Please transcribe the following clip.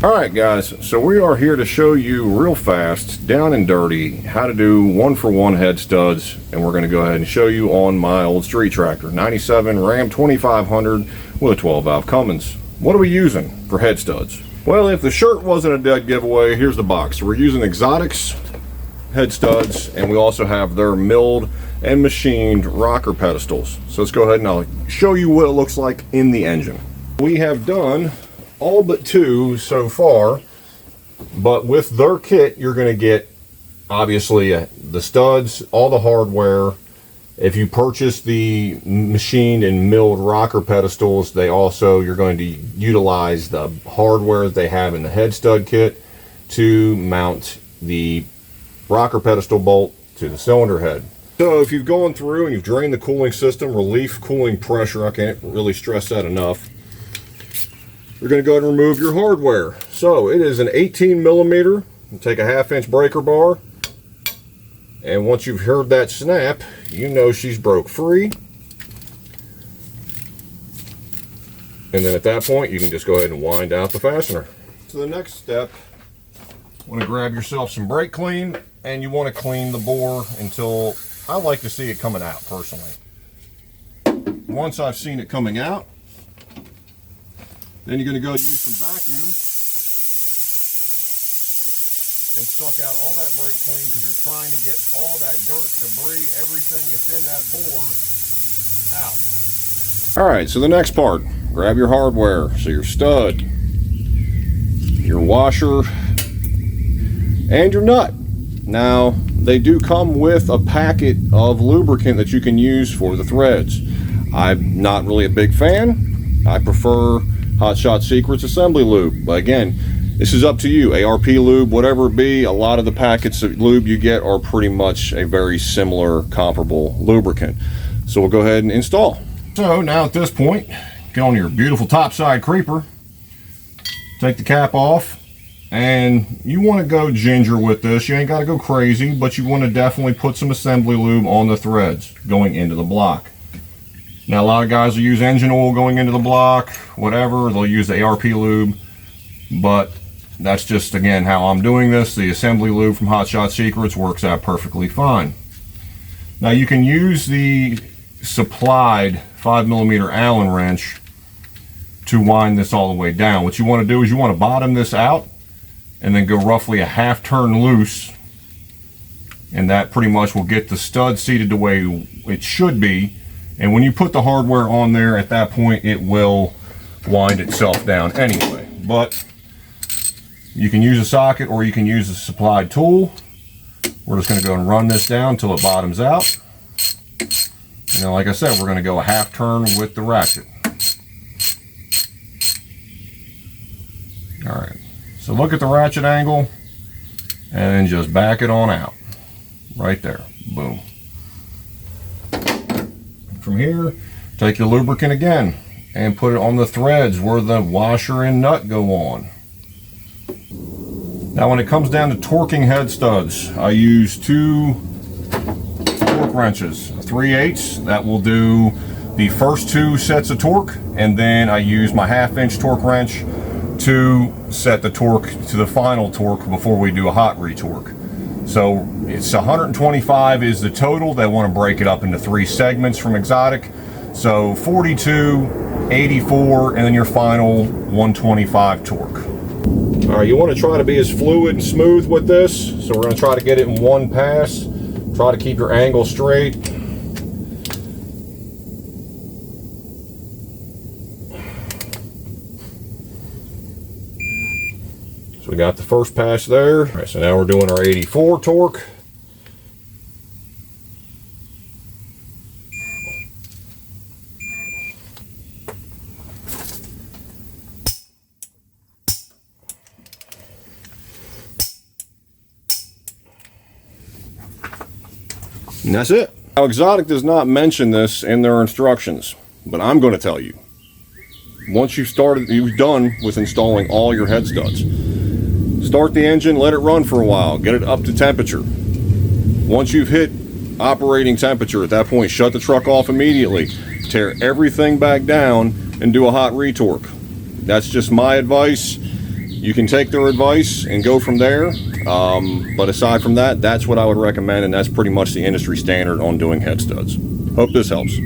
Alright guys, so we are here to show you real fast, down and dirty, how to do one-for-one head studs, and we're going to go ahead and show you on my old street tractor, 97 Ram 2500 with a 12-valve Cummins. What are we using for head studs? Well, if the shirt wasn't a dead giveaway, here's the box. So we're using Exotic's head studs, and we also have their milled and machined rocker pedestals. So let's go ahead and I'll show you what it looks like in the engine. We have done all but two so far, but with their kit you're going to get obviously the studs, all the hardware. If you purchase the machined and milled rocker pedestals, you're going to utilize the hardware that they have in the head stud kit to mount the rocker pedestal bolt to the cylinder head. So if you've gone through and you've drained the cooling system, relief cooling pressure, I can't really stress that enough, you're going to go ahead and remove your hardware. So it is an 18 millimeter. You take a 1/2-inch breaker bar, and once you've heard that snap, you know she's broke free. And then at that point, you can just go ahead and wind out the fastener. So the next step, you want to grab yourself some brake clean, and you want to clean the bore until, I like to see it coming out personally. Once I've seen it coming out, then you're going to go use some vacuum and suck out all that brake clean, because you're trying to get all that dirt, debris, everything that's in that bore out. Alright, so the next part, grab your hardware. So your stud, your washer, and your nut. Now, they do come with a packet of lubricant that you can use for the threads. I'm not really a big fan. I prefer Hot Shot Secrets assembly lube, but again, this is up to you. ARP lube, whatever it be, a lot of the packets of lube you get are pretty much a very similar, comparable lubricant. So we'll go ahead and install. So now at this point, get on your beautiful topside creeper, take the cap off, and you want to go ginger with this. You ain't got to go crazy, but you want to definitely put some assembly lube on the threads going into the block. Now a lot of guys will use engine oil going into the block, whatever, they'll use the ARP lube, but that's just, again, how I'm doing this. The assembly lube from Hot Shot Secrets works out perfectly fine. Now you can use the supplied 5mm Allen wrench to wind this all the way down. What you want to do is you want to bottom this out and then go roughly a 1/2 turn loose, and that pretty much will get the stud seated the way it should be. And when you put the hardware on there, at that point it will wind itself down anyway. But you can use a socket or you can use a supplied tool. We're just going to go and run this down until it bottoms out. And then, like I said, we're going to go a 1/2 turn with the ratchet. Alright, so look at the ratchet angle and then just back it on out. Right there. Boom. From here, take your lubricant again and put it on the threads where the washer and nut go on. Now when it comes down to torquing head studs, I use 2 torque wrenches, 3/8. That will do the first 2 sets of torque, and then I use my 1/2-inch torque wrench to set the torque to the final torque before we do a hot retorque. So it's 125 is the total. They want to break it up into 3 segments from Exotic. So 42, 84, and then your final 125 torque. All right, you want to try to be as fluid and smooth with this. So we're going to try to get it in one pass. Try to keep your angle straight. So we got the first pass there. All right, so now we're doing our 84 torque. And that's it. Now Exotic does not mention this in their instructions, but I'm going to tell you. Once you've done with installing all your head studs, start the engine, let it run for a while, get it up to temperature. Once you've hit operating temperature, at that point shut the truck off immediately, tear everything back down and do a hot retorque. That's just my advice. You can take their advice and go from there. But aside from that, that's what I would recommend, and that's pretty much the industry standard on doing head studs. Hope this helps.